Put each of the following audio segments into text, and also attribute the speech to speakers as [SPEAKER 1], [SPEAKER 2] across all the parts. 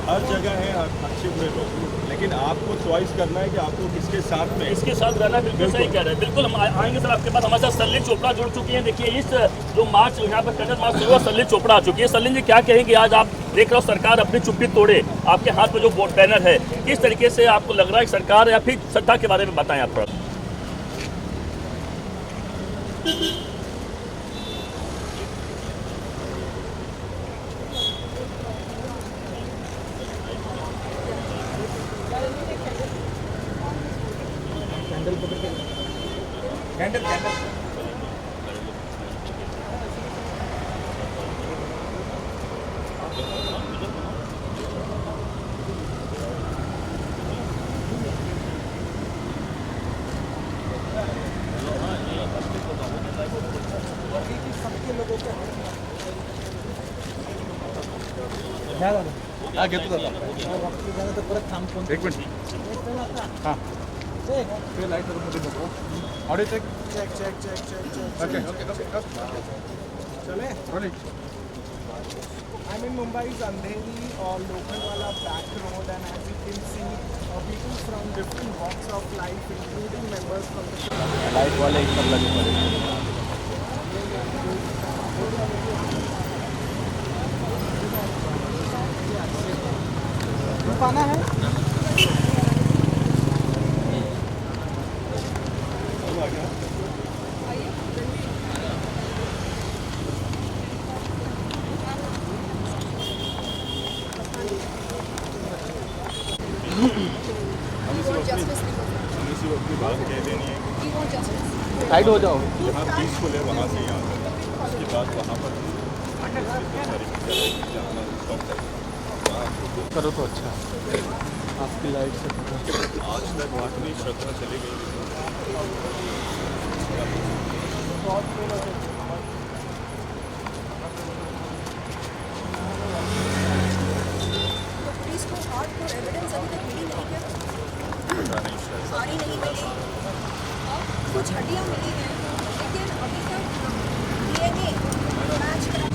[SPEAKER 1] हर जगह है अच्छे बुरे लोग, लेकिन आपको चॉइस करना है कि आपको किसके साथ में,
[SPEAKER 2] इसके साथ रहना। बिल्कुल सही कह रहे हैं। बिल्कुल हम आएंगे सर आपके पास। हमारे साथ सरलिन चोपड़ा जुड़ चुकी हैं। देखिए इस जो मार्च यहाँ पर कैंडल मार्च शुरू हुआ, सरलिन चोपड़ा आ चुकी है। सरलिन जी क्या कहेंगे, आज आप देख रहे हो सरकार अपनी चुप्पी तोड़े, आपके हाथ में जो वोट बैनर है, किस तरीके से आपको लग रहा है सरकार, या फिर श्रद्धा के बारे में बताएं आप थोड़ा।
[SPEAKER 3] कैंडल घेतो दादा एक मिनिट हां ते लाईट मध्ये नको ऑडिओ चेक ओके चले rolling
[SPEAKER 4] I'm in Mumbai's Andheri or Lokhandwala back road, and as you can see, people from different walks of life, including members from the
[SPEAKER 3] light वाले सब लगे पड़े
[SPEAKER 4] पाना है।
[SPEAKER 1] इसी वक्त की बात कह देनी है कि
[SPEAKER 3] साइड हो जाओ
[SPEAKER 1] जहाँ पीसफुल है वहाँ से यहाँ तक, उसके बाद वहाँ पर
[SPEAKER 3] करो तो अच्छा आपकी लाइट से
[SPEAKER 1] आज तक इतनी श्रद्धा चली गई।
[SPEAKER 5] पुलिस को हार्डकोर एविडेंस अभी तक मिली नहीं क्या? सारी नहीं मिली, कुछ हड्डियाँ मिली हैं, लेकिन अभी तक डीएनए मैच करा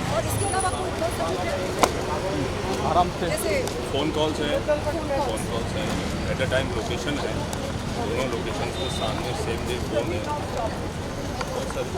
[SPEAKER 5] और इसके अलावा कोई
[SPEAKER 3] आराम से
[SPEAKER 5] जैसे
[SPEAKER 1] फ़ोन कॉल्स हैं, एट अ टाइम लोकेशन है, दोनों लोकेशन के सामने सेम डे फ़ोन है, बहुत सारी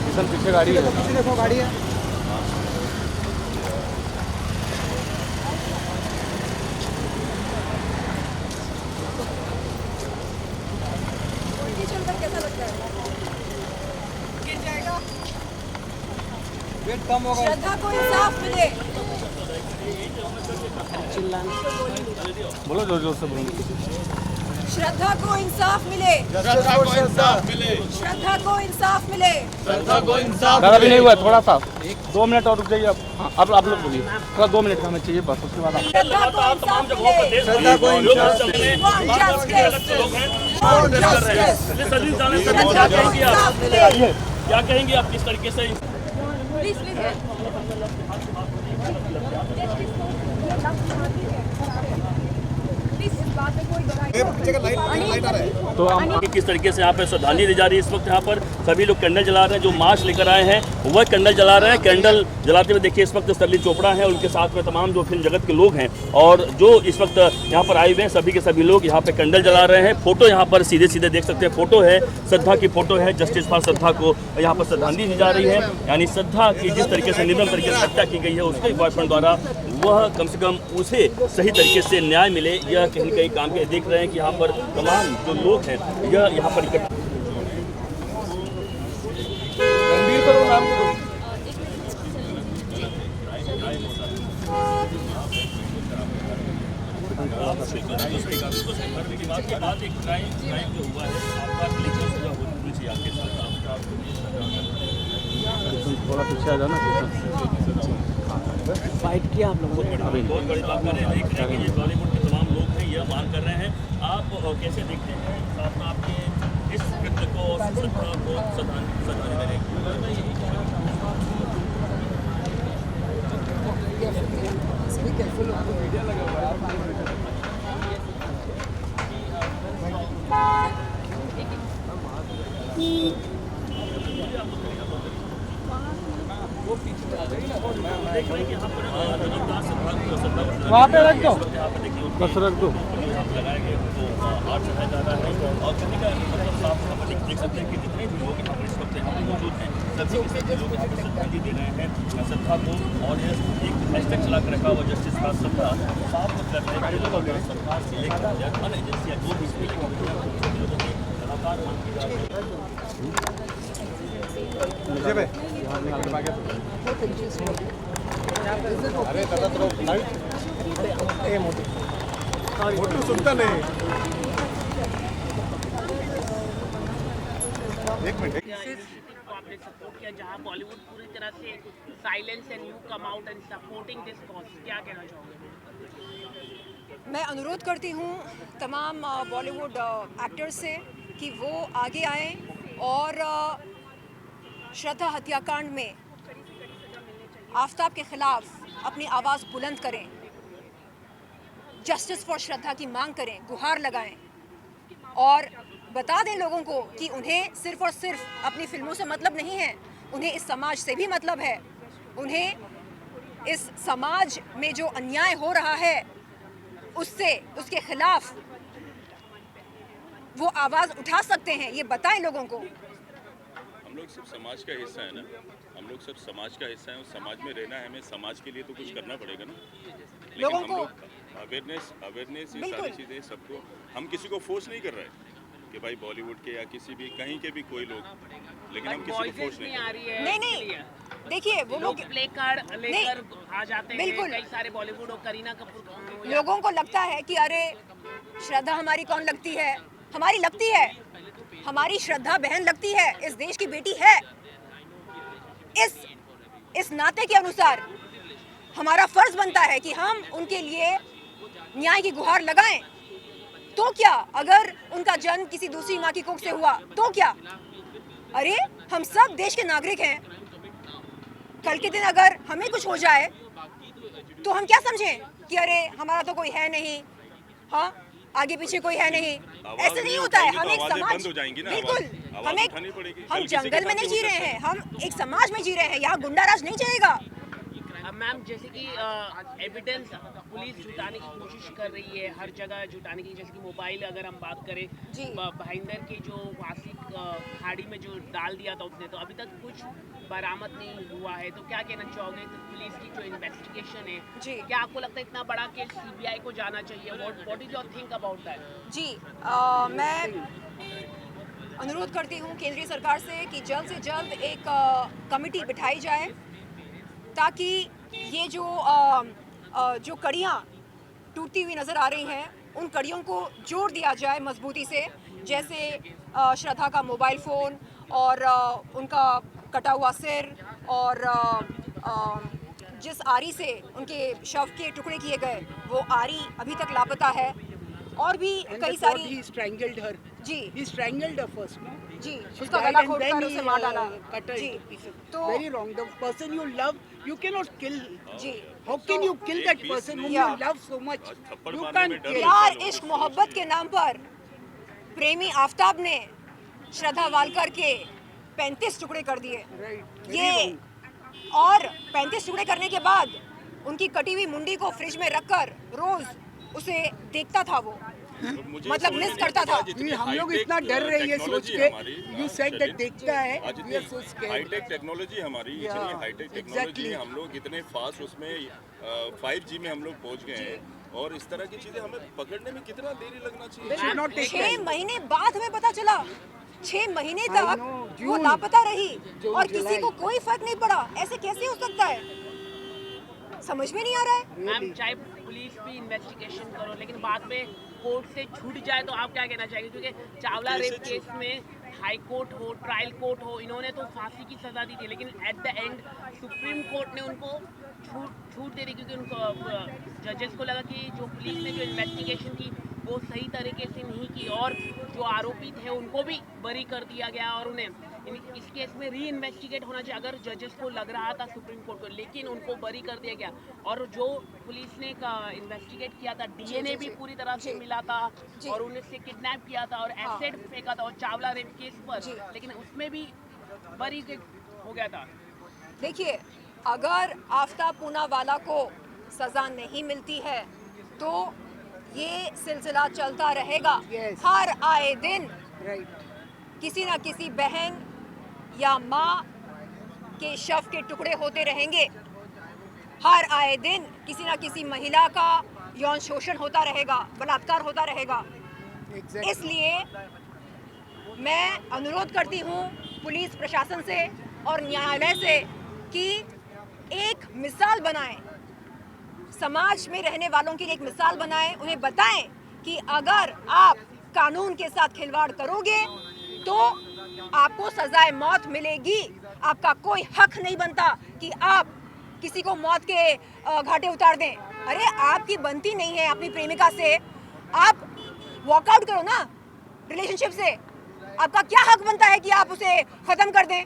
[SPEAKER 3] किशन पीछे गाड़ी है
[SPEAKER 4] पीछे देखो गाड़ी है।
[SPEAKER 5] चलकर कैसा लगता है? गिर जाएगा।
[SPEAKER 4] वेट कम होगा।
[SPEAKER 5] श्रद्धा को इंसाफ मिले।
[SPEAKER 3] बोलो जोर जोर से बोलो
[SPEAKER 5] श्रद्धा को इंसाफ मिले।
[SPEAKER 1] श्रद्धा को इंसाफ मिले,
[SPEAKER 5] श्रद्धा को इंसाफ मिले।
[SPEAKER 1] श्रद्धा को इंसाफ
[SPEAKER 3] ज़्यादा भी नहीं हुआ थोड़ा सा 2 मिनट और रुक जाइए आप। हाँ आप लोग बोलिए थोड़ा 2 मिनट का हमें चाहिए बस, उसके बाद आप
[SPEAKER 5] श्रद्धा को
[SPEAKER 2] तमाम
[SPEAKER 5] इंसाफ
[SPEAKER 2] जगहों पर
[SPEAKER 5] मिले।
[SPEAKER 2] देश
[SPEAKER 1] श्रद्धा को इंसाफ
[SPEAKER 2] लोग हैं। सरलिन जाने से क्या कहेंगे आप, क्या कहेंगे आप किस तरीके से
[SPEAKER 3] तो हम
[SPEAKER 2] किस तरीके से यहाँ पे श्रद्धांजलि दी जा रही है। इस वक्त यहाँ पर सभी लोग कैंडल जला रहे हैं, जो मार्च लेकर आए हैं वह कैंडल जला रहे हैं। कैंडल जलाते हुए देखिए इस वक्त सरलिन चोपड़ा हैं, उनके साथ में तमाम जो फिल्म जगत के लोग हैं और जो इस वक्त यहाँ पर आए हुए हैं, सभी के सभी लोग यहाँ पे कैंडल जला रहे हैं। फोटो यहाँ पर सीधे सीधे देख सकते हैं, फोटो है श्रद्धा की, फोटो है जस्टिस फॉर श्रद्धा को यहाँ पर श्रद्धांजलि दी जा रही है। यानी श्रद्धा की जिस तरीके से निर्मम तरीके से हत्या की गई है, उसके बॉयफ्रेंड द्वारा वह कम से कम उसे सही तरीके से न्याय मिले, यह कहीं न कहीं काम के देख रहे हैं कि यहाँ पर तमाम जो लोग हैं यह यहाँ पर इकट्ठा।
[SPEAKER 3] रणबीर करो नाम को थोड़ा पीछे आ जाना
[SPEAKER 4] फाइट किया आप लोगों ने।
[SPEAKER 2] बहुत बड़ी बात कर रहे हैं, देख रहे हैं कि ये बॉलीवुड के तमाम लोग हैं, यह मांग कर रहे हैं। आप कैसे देखते हैं साथ में आपके इस कृत्य को, श्रद्धा को श्रद्धांजलि देने
[SPEAKER 3] वहाँ पे रख दो, बस रख दो।
[SPEAKER 2] लगाए गए तो आठ से ज़्यादा है और कभी का मतलब साफ देख सकते हैं कि जितने भी लोग यहाँ पर इस वक्त यहाँ पर मौजूद हैं सभी के सभी लोग यहाँ पर श्रद्धांजलि दे रहे हैं सत्ता को। और ये एक हैशटैग चला कर रखा हुआ जस्टिस का सत्ता, साफ मतलब है कि सरकार से लेकर अन्य एजेंसियाँ जो भी इसमें लोगों की लगातार मांग की जा रही है।
[SPEAKER 4] अरे दादा थोड़ा लाइट मोटू सुनता नहीं। एक मिनट
[SPEAKER 6] को आपने सपोर्ट किया जहां बॉलीवुड पूरी तरह से silence and you come out and supporting this cause, क्या कहना चाहोगे?
[SPEAKER 5] मैं अनुरोध करती हूँ तमाम बॉलीवुड एक्टर्स से कि वो आगे आएं और श्रद्धा हत्याकांड में आफताब के खिलाफ अपनी आवाज़ बुलंद करें, जस्टिस फॉर श्रद्धा की मांग करें, गुहार लगाएं और बता दें लोगों को कि उन्हें सिर्फ और सिर्फ अपनी फिल्मों से मतलब नहीं है, उन्हें इस समाज से भी मतलब है। उन्हें इस समाज में जो अन्याय हो रहा है उससे, उसके खिलाफ वो आवाज़ उठा सकते हैं, ये बताएं लोगों को।
[SPEAKER 1] हम लोग सब समाज का हिस्सा है ना, हम लोग सब समाज का हिस्सा है और समाज में रहना है, हमें समाज के लिए तो कुछ करना पड़ेगा ना। लेकिन
[SPEAKER 5] लोगों
[SPEAKER 1] हम
[SPEAKER 5] को
[SPEAKER 1] लोग अवेयरनेस ये सारी चीज़ें सबको, हम किसी को फोर्स नहीं कर रहे हैं कि भाई बॉलीवुड के या किसी भी कहीं के भी कोई लोग, लेकिन हम किसी को फोर्स नहीं कर रहे।
[SPEAKER 5] नहीं, देखिए वो लोग
[SPEAKER 6] प्ले कार्ड लेकर आ जाते हैं
[SPEAKER 5] बिल्कुल।
[SPEAKER 6] कई सारे बॉलीवुड और करीना कपूर
[SPEAKER 5] लोगों को लगता है कि अरे श्रद्धा हमारी कौन लगती है, हमारी लगती है, हमारी श्रद्धा बहन लगती है, इस देश की बेटी है। इस नाते के अनुसार हमारा फर्ज बनता है कि हम उनके लिए न्याय की गुहार लगाएं। तो क्या अगर उनका जन्म किसी दूसरी माँ की कोख से हुआ तो क्या? अरे हम सब देश के नागरिक हैं। कल के दिन अगर हमें कुछ हो जाए तो हम क्या समझें कि अरे हमारा तो कोई है नहीं, हाँ आगे पीछे कोई है नहीं, ऐसे नहीं होता है। हम एक समाज, बिल्कुल हम जंगल में नहीं जी रहे हैं, हम एक समाज में जी रहे हैं, यहाँ गुंडाराज नहीं चलेगा।
[SPEAKER 6] मैम जैसे कि एविडेंस पुलिस जुटाने की कोशिश कर रही है, हर जगह जुटाने की, जैसे कि मोबाइल अगर हम बात करें भाईंदर के जो वासी खाड़ी में जो डाल दिया था उसने, तो अभी तक कुछ बरामद नहीं हुआ है, तो क्या कहना चाहोगे? तो पुलिस की जो इन्वेस्टिगेशन है, क्या आपको लगता है इतना बड़ा केस सीबीआई को जाना चाहिए? What is your think about that?
[SPEAKER 5] जी मैं अनुरोध करती हूँ केंद्रीय सरकार से कि जल्द से जल्द एक कमेटी बिठाई जाए ताकि ये जो कड़ियाँ टूटती हुई नज़र आ रही हैं उन कड़ियों को जोड़ दिया जाए मजबूती से। जैसे श्रद्धा का मोबाइल फ़ोन और उनका कटा हुआ सिर और जिस आरी से उनके शव के टुकड़े किए गए वो आरी अभी तक लापता है। और भी कई सारी
[SPEAKER 7] he strangled her.
[SPEAKER 5] Ji
[SPEAKER 7] He strangled her first, no?
[SPEAKER 5] Ji
[SPEAKER 7] She
[SPEAKER 5] उसका
[SPEAKER 7] died
[SPEAKER 5] गला
[SPEAKER 7] and
[SPEAKER 5] घोंटकर
[SPEAKER 7] then
[SPEAKER 5] उसे
[SPEAKER 7] he,
[SPEAKER 5] मार डाला।
[SPEAKER 7] cut her
[SPEAKER 5] जी
[SPEAKER 7] into pieces.
[SPEAKER 5] तो
[SPEAKER 7] Very wrong. The person you love, you cannot kill.
[SPEAKER 5] Ji
[SPEAKER 7] How can you kill that person whom
[SPEAKER 5] Yeah.
[SPEAKER 7] you love so much?
[SPEAKER 1] थप्पड़
[SPEAKER 7] You
[SPEAKER 1] मारने
[SPEAKER 7] can't
[SPEAKER 1] में डर
[SPEAKER 7] kill.
[SPEAKER 5] प्यार इश्क मोहब्बत के नाम पर प्रेमी आफताब ने श्रद्धा वालकर के 35 टुकड़े कर दिए।
[SPEAKER 7] Right.
[SPEAKER 5] ये और 35 टुकड़े करने के बाद उनकी कटी हुई मुंडी को फ्रिज में रखकर रोज उसे देखता था वो, मतलब मिस करता था।
[SPEAKER 7] हम लोग इतना डर रहे हैं सोच के। You said that देखता है। We are so scared.
[SPEAKER 1] Hi-tech technology हमारी इतनी हाईटेक टेक्नोलॉजी, हम लोग इतने फास्ट उसमें 5G में हम लोग पहुंच गए हैं और इस तरह की चीजें हमें पकड़ने में कितना देरी लगना चाहिए?
[SPEAKER 5] 6 महीने बाद हमें पता चला, 6 महीने तक
[SPEAKER 7] know,
[SPEAKER 5] वो लापता रही और किसी को कोई फर्क नहीं पड़ा। ऐसे कैसे हो सकता है, समझ में नहीं आ रहा है।
[SPEAKER 6] मैम चाहे पुलिस भी इन्वेस्टिगेशन करो लेकिन बाद में कोर्ट से छूट जाए तो आप क्या कहना चाहेंगे? क्योंकि चावला रेप केस में हाई कोर्ट हो, ट्रायल कोर्ट हो, इन्होंने तो फांसी की सजा दी थी लेकिन at the end supreme court ने उनको छूट दे दी क्योंकि उनको जजेस को लगा कि जो पुलिस ने जो इन्वेस्टिगेशन की वो सही तरीके से नहीं की और जो आरोपी थे उनको भी बरी कर दिया गया और उन्हें इस केस में री इन्वेस्टिगेट होना चाहिए अगर जजेस को लग रहा था सुप्रीम कोर्ट को, लेकिन उनको बरी कर दिया गया। और जो पुलिस ने इन्वेस्टिगेट किया था, डीएनए भी पूरी तरह से मिला था और उन्हें से किडनैप किया था और एसिड फेंका था और चावला रेप केस पर, लेकिन उसमें भी बरी हो गया था।
[SPEAKER 5] देखिए अगर आफ्ताब पूनावाला को सज़ा नहीं मिलती है तो ये सिलसिला चलता रहेगा।
[SPEAKER 7] Yes.
[SPEAKER 5] हर आए दिन
[SPEAKER 7] Right.
[SPEAKER 5] किसी ना किसी बहन या माँ के शव के टुकड़े होते रहेंगे। हर आए दिन किसी ना किसी महिला का यौन शोषण होता रहेगा, बलात्कार होता रहेगा।
[SPEAKER 7] Exactly.
[SPEAKER 5] इसलिए मैं अनुरोध करती हूँ पुलिस प्रशासन से और न्यायालय से कि एक मिसाल बनाएं, समाज में रहने वालों के लिए एक मिसाल बनाएं, उन्हें बताएं कि अगर आप कानून के साथ खिलवाड़ करोगे तो आपको सजाए मौत मिलेगी। आपका कोई हक नहीं बनता कि आप किसी को मौत के घाटे उतार दें। अरे आपकी बनती नहीं है अपनी प्रेमिका से, आप वॉकआउट करो ना रिलेशनशिप से। आपका क्या हक बनता है कि आप उसे खत्म कर दें,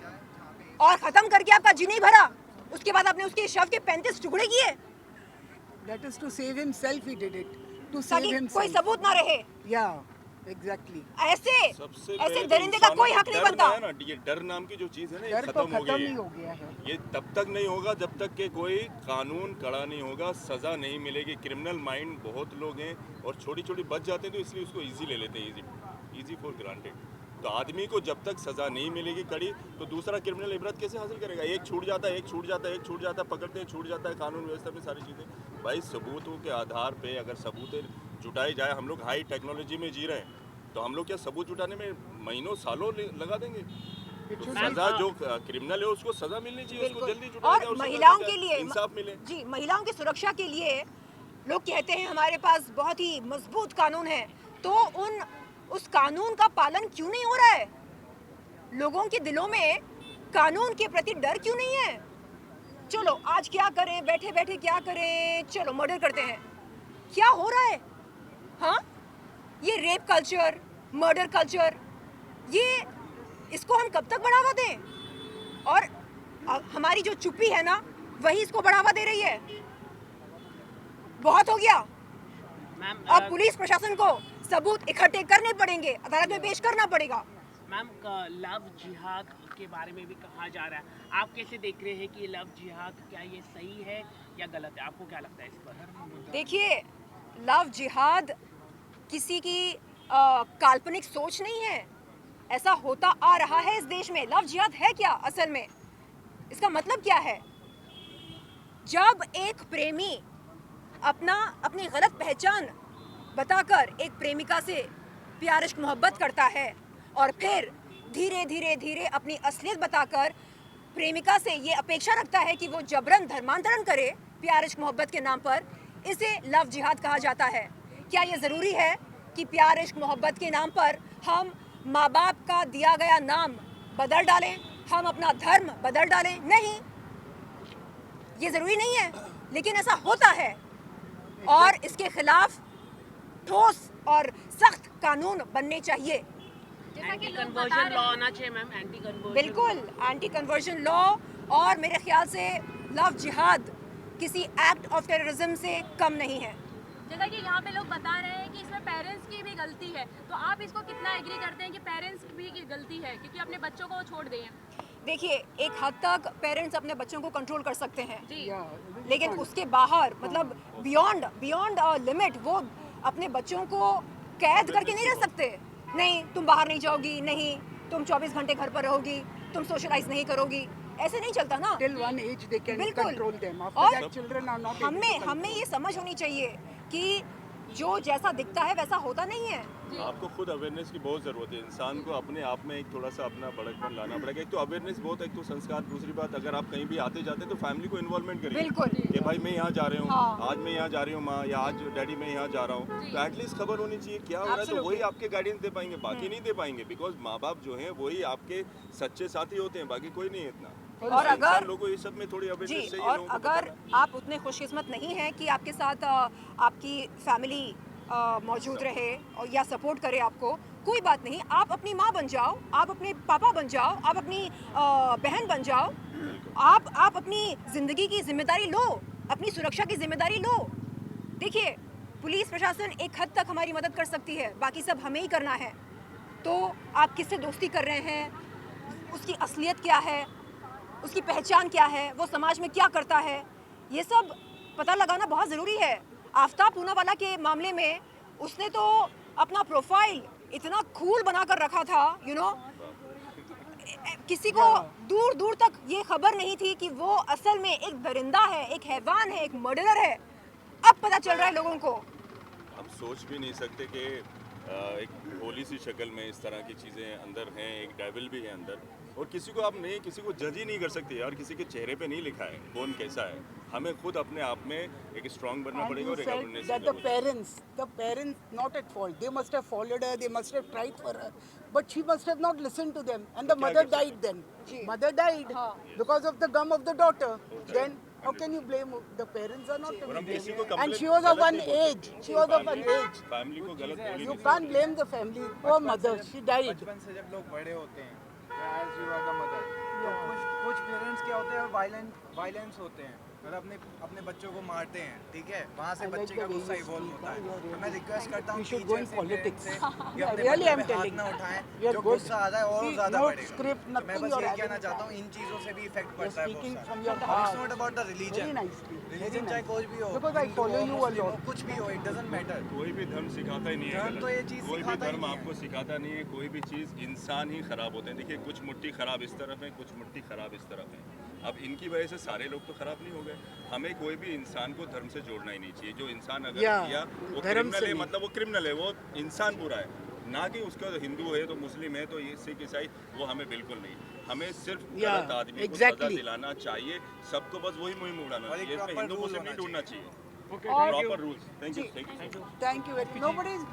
[SPEAKER 5] और खत्म करके आपका जी नहीं भरा, उसके बाद आपने उसके शव के 35 टुकड़े किए
[SPEAKER 7] That is to save himself. He did it. To save
[SPEAKER 5] ताकि कोई
[SPEAKER 7] himself.
[SPEAKER 5] सबूत ना रहे।
[SPEAKER 7] Yeah. Exactly.
[SPEAKER 5] ऐसे
[SPEAKER 1] सबसे
[SPEAKER 5] ऐसे
[SPEAKER 1] पहले तो
[SPEAKER 5] दरिंदे का
[SPEAKER 1] इंसानों
[SPEAKER 5] कोई
[SPEAKER 1] को
[SPEAKER 5] हक नहीं
[SPEAKER 1] डर
[SPEAKER 5] बनता।
[SPEAKER 1] है ना, ये डर नाम की जो चीज है ना, ये
[SPEAKER 7] डर तो
[SPEAKER 1] खत्म हो
[SPEAKER 7] खत्म
[SPEAKER 1] गई
[SPEAKER 7] ही
[SPEAKER 1] है।
[SPEAKER 7] हो गया है।
[SPEAKER 1] ये तब तक नहीं होगा जब तक कि कोई कानून कड़ा नहीं होगा, सजा नहीं मिलेगी। क्रिमिनल माइंड बहुत लोग हैं और छोटी छोटी बच जाते हैं तो इसलिए उसको इजी ले लेते हैं, इजी फॉर ग्रांटेड। तो आदमी को जब तक सजा नहीं मिलेगी कड़ी तो दूसरा क्रिमिनल इबरत कैसे हासिल करेगा? एक छूट जाता है, एक छूट जाता है, एक छूट जाता है, पकड़ते हैं, छूट जाता है। कानून व्यवस्था में सारी चीज़ें भाई सबूतों के आधार पे अगर सबूत जुटाई जाए, हम लोग हाई टेक्नोलॉजी में जी रहे हैं तो हम लोग क्या सबूत जुटाने में महीनों सालों लगा देंगे? तो सजा जो क्रिमिनल है उसको सजा मिलनी चाहिए, उसको जल्दी जुटाया जाए
[SPEAKER 5] और
[SPEAKER 1] सजा
[SPEAKER 5] महिलाओं
[SPEAKER 1] मिल
[SPEAKER 5] के
[SPEAKER 1] जाए,
[SPEAKER 5] लिए
[SPEAKER 1] इंसाफ मिले।
[SPEAKER 5] जी, महिलाओं की सुरक्षा के लिए लोग कहते हैं हमारे पास बहुत ही मजबूत कानून है, तो उस कानून का पालन क्यों नहीं हो रहा है? लोगों के दिलों में कानून के प्रति डर क्यों नहीं है? चलो आज क्या करें, बैठे बैठे क्या करें, चलो मर्डर करते हैं। क्या हो रहा है? हाँ, ये रेप कल्चर, मर्डर कल्चर, ये इसको हम कब तक बढ़ावा दें? और हमारी जो चुप्पी है ना, वही इसको बढ़ावा दे रही है। बहुत हो गया।
[SPEAKER 6] मैम
[SPEAKER 5] अब पुलिस प्रशासन को सबूत इकट्ठे करने पड़ेंगे, अदालत में पेश करना पड़ेगा।
[SPEAKER 6] मैम लव जिहाद के बारे में भी कहा जा रहा है, आप कैसे देख रहे हैं कि लव जिहाद क्या ये सही है या गलत है? आपको क्या लगता है इस पर?
[SPEAKER 5] देखिए, लव जिहाद किसी की काल्पनिक सोच नहीं है, ऐसा होता आ रहा है इस देश में। लव जिहाद है क्या असल में? इसका मतलब क्या है? जब एक प्रेमी अपनी गलत पहचान बताकर एक प्रेमिका से प्यार इश्क मोहब्बत करता है और फिर धीरे धीरे धीरे अपनी असलियत बताकर प्रेमिका से ये अपेक्षा रखता है कि वो जबरन धर्मांतरण करे प्यार इश्क मोहब्बत के नाम पर, इसे लव जिहाद कहा जाता है। क्या ये ज़रूरी है कि प्यार इश्क मोहब्बत के नाम पर हम माँ बाप का दिया गया नाम बदल डालें, हम अपना धर्म बदल डालें? नहीं, ये ज़रूरी नहीं है, लेकिन ऐसा होता है और इसके खिलाफ ठोस और सख्त कानून बनने चाहिए।
[SPEAKER 6] एंटी कन्वर्जन लॉ होना चाहिए मैम, एंटी कन्वर्जन।
[SPEAKER 5] बिल्कुल, एंटी कन्वर्जन लॉ, और मेरे ख्याल से लव जिहाद किसी एक्ट ऑफ टेररिज्म से कम नहीं है।
[SPEAKER 8] जैसा कि यहाँ पे लोग बता रहे हैं कि इसमें पेरेंट्स की भी गलती है, तो आप इसको कितना एग्री करते हैं कि पेरेंट्स भी की गलती है क्योंकि अपने बच्चों को वो छोड़ दिए हैं?
[SPEAKER 5] देखिए, एक हद तक पेरेंट्स अपने बच्चों को कंट्रोल कर सकते हैं,
[SPEAKER 8] जी।
[SPEAKER 5] लेकिन उसके बाहर मतलब बियॉन्ड लिमिट वो अपने बच्चों को कैद करके नहीं रह सकते। नहीं, तुम बाहर नहीं जाओगी, नहीं तुम 24 घंटे घर पर रहोगी, तुम सोशलाइज नहीं करोगी, ऐसे नहीं चलता ना।
[SPEAKER 7] Till one age they can
[SPEAKER 5] बिल्कुल।
[SPEAKER 7] control them. After
[SPEAKER 5] और
[SPEAKER 7] that children are not able to control.
[SPEAKER 5] हमें ये समझ होनी चाहिए कि जो जैसा दिखता है वैसा होता नहीं है।
[SPEAKER 1] आपको खुद अवेयरनेस की बहुत ज़रूरत है। इंसान को अपने आप में एक थोड़ा सा अपना बड़कपन लाना पड़ेगा। एक तो अवेयरनेस बहुत, एक तो संस्कार, दूसरी बात अगर आप कहीं भी आते जाते तो फैमिली को इन्वॉल्वमेंट करिए।
[SPEAKER 5] बिल्कुल।
[SPEAKER 1] कि भाई मैं यहाँ जा रहा हूँ,
[SPEAKER 5] हाँ।
[SPEAKER 1] आज मैं यहाँ जा रही हूँ माँ, या आज डैडी मैं यहाँ जा रहा हूँ, तो एटलीस्ट खबर होनी चाहिए क्या हो रहा है, तो वही आपके गाइडेंस दे पाएंगे, बाकी नहीं दे पाएंगे। बिकॉज माँ बाप जो हैं वही आपके सच्चे साथी होते हैं, बाकी कोई नहीं है इतना।
[SPEAKER 5] और अगर
[SPEAKER 1] लोगों को ये सब में थोड़ी
[SPEAKER 5] जी,
[SPEAKER 1] अवेयरनेस चाहिए।
[SPEAKER 5] और
[SPEAKER 1] लोगों को
[SPEAKER 5] अगर
[SPEAKER 1] बताना।
[SPEAKER 5] आप उतने खुशकिस्मत नहीं हैं कि आपके साथ आपकी फैमिली मौजूद रहे और या सपोर्ट करे आपको, कोई बात नहीं, आप अपनी माँ बन जाओ, आप अपने पापा बन जाओ, आप अपनी बहन बन जाओ, आप अपनी ज़िंदगी की जिम्मेदारी लो, अपनी सुरक्षा की जिम्मेदारी लो। देखिए, पुलिस प्रशासन एक हद तक हमारी मदद कर सकती है, बाकी सब हमें ही करना है। तो आप किससे दोस्ती कर रहे हैं, उसकी असलियत क्या है, उसकी पहचान क्या है, वो समाज में क्या करता है, ये सब पता लगाना बहुत ज़रूरी है। आफ्ताब पूनावाला के मामले में उसने तो अपना प्रोफाइल इतना कूल बनाकर रखा था, किसी को दूर दूर तक ये खबर नहीं थी कि वो असल में एक दरिंदा है, एक हैवान है, एक मर्डरर है। अब पता चल रहा है लोगों को।
[SPEAKER 1] हम सोच भी नहीं सकते कि एक भोली सी शक्ल में इस तरह की चीज़ें अंदर हैं, एक डेविल भी है अंदर, और किसी को आप नहीं, किसी को जज ही नहीं कर सकते यार। किसी के चेहरे पे नहीं लिखा है कौन कैसा है। हमें खुद अपने आप में एक स्ट्रांग बनना पड़ेगा और एक awareness
[SPEAKER 7] that the parents not at fault. They must have followed her, they must have tried for her, but she must have not listened to them, and the mother died then. Mother died because of the gum of the daughter. Then how can you blame the parents? Are not to
[SPEAKER 1] और हम
[SPEAKER 7] be
[SPEAKER 1] किसी को
[SPEAKER 7] blamed. And
[SPEAKER 1] complain-
[SPEAKER 7] she was of
[SPEAKER 1] गलत
[SPEAKER 7] one
[SPEAKER 1] नहीं बोल
[SPEAKER 7] age.
[SPEAKER 1] सकते।
[SPEAKER 7] She was of one age.
[SPEAKER 1] Family को गलत बोल ही
[SPEAKER 7] You
[SPEAKER 1] नहीं
[SPEAKER 7] can't blame the family. Poor mother, she died.
[SPEAKER 9] बचपन से जब लोग बड़े होते हैं, as you are the mother, तो कुछ पेरेंट्स क्या होते हैं, वायलेंस होते हैं और अपने बच्चों को मारते हैं, ठीक है। वहाँ से
[SPEAKER 7] I like
[SPEAKER 9] बच्चे
[SPEAKER 7] the
[SPEAKER 9] का
[SPEAKER 7] way
[SPEAKER 9] गुस्सा
[SPEAKER 7] you
[SPEAKER 9] इवॉल्व
[SPEAKER 7] speak,
[SPEAKER 9] होता है।
[SPEAKER 7] you are
[SPEAKER 9] तो
[SPEAKER 7] really
[SPEAKER 9] मैं रिक्वेस्ट करता हूँ
[SPEAKER 7] You should go in
[SPEAKER 9] teacher से,
[SPEAKER 7] politics.
[SPEAKER 9] पेरेंट्स से कि अपने
[SPEAKER 7] Really,
[SPEAKER 9] बच्चे
[SPEAKER 7] I'm
[SPEAKER 9] पे हाथ
[SPEAKER 7] telling
[SPEAKER 9] ना
[SPEAKER 7] you.
[SPEAKER 9] उठाएं।
[SPEAKER 7] You are
[SPEAKER 9] जो
[SPEAKER 7] good.
[SPEAKER 9] गुस्सा आता है और
[SPEAKER 7] See,
[SPEAKER 9] ज़्यादा
[SPEAKER 7] no
[SPEAKER 9] बढ़ेगा।
[SPEAKER 7] script,
[SPEAKER 9] तो मैं
[SPEAKER 7] nothing
[SPEAKER 9] बस
[SPEAKER 7] you're
[SPEAKER 9] यही कहना
[SPEAKER 7] adding.
[SPEAKER 9] चाहता हूँ, इन चीज़ों से भी इफेक्ट
[SPEAKER 7] You're
[SPEAKER 9] पड़ता है
[SPEAKER 7] speaking
[SPEAKER 9] बहुत
[SPEAKER 7] from
[SPEAKER 9] सारा।
[SPEAKER 7] your
[SPEAKER 9] It's
[SPEAKER 7] heart.
[SPEAKER 9] not about the religion.
[SPEAKER 7] Very nicely. Very
[SPEAKER 9] Religion चाहे
[SPEAKER 7] nice.
[SPEAKER 9] कोई भी हो,
[SPEAKER 7] Because I
[SPEAKER 9] हिंदू
[SPEAKER 7] follow
[SPEAKER 9] हो,
[SPEAKER 7] you a
[SPEAKER 9] मुस्लिम हो,
[SPEAKER 7] lot.
[SPEAKER 9] कुछ भी हो, it doesn't matter.
[SPEAKER 1] कोई भी धर्म सिखाता ही नहीं है
[SPEAKER 9] धर्म
[SPEAKER 1] गलत।
[SPEAKER 9] तो ये चीज़
[SPEAKER 1] कोई भी
[SPEAKER 9] सिखाता ही
[SPEAKER 1] धर्म
[SPEAKER 9] नहीं है।
[SPEAKER 1] आपको सिखाता नहीं है। कोई भी चीज़, इंसान ही खराब होते हैं। देखिए कुछ मुट्ठी खराब इस तरफ है, कुछ मुट्ठी खराब इस तरफ है। अब इनकी वजह से सारे लोग तो खराब नहीं हो गए। हमें कोई भी इंसान को धर्म से जोड़ना ही नहीं चाहिए। जो इंसान अगर
[SPEAKER 7] Yeah,
[SPEAKER 1] किया वो
[SPEAKER 7] धर्म
[SPEAKER 1] क्रिमिनल
[SPEAKER 7] से
[SPEAKER 1] है,
[SPEAKER 7] नहीं।
[SPEAKER 1] मतलब वो क्रिमिनल है, वो इंसान बुरा है, ना कि उसका हिंदू है तो मुस्लिम है तो ये सिख ईसाई, वो हमें बिल्कुल नहीं। हमें सिर्फ
[SPEAKER 7] Yeah,
[SPEAKER 1] गलत आदमी को सजा
[SPEAKER 7] exactly.
[SPEAKER 1] दिलाना चाहिए। सबको बस वही मुहिम उड़ाना
[SPEAKER 9] और एक
[SPEAKER 1] चाहिए। इसमें
[SPEAKER 9] proper
[SPEAKER 1] हिंदू
[SPEAKER 9] rule
[SPEAKER 1] मुस्लिम नहीं
[SPEAKER 9] होना
[SPEAKER 1] ढूंढना चाहिए।
[SPEAKER 7] और
[SPEAKER 1] proper rules. Thank you.
[SPEAKER 7] thank you very much. Nobody is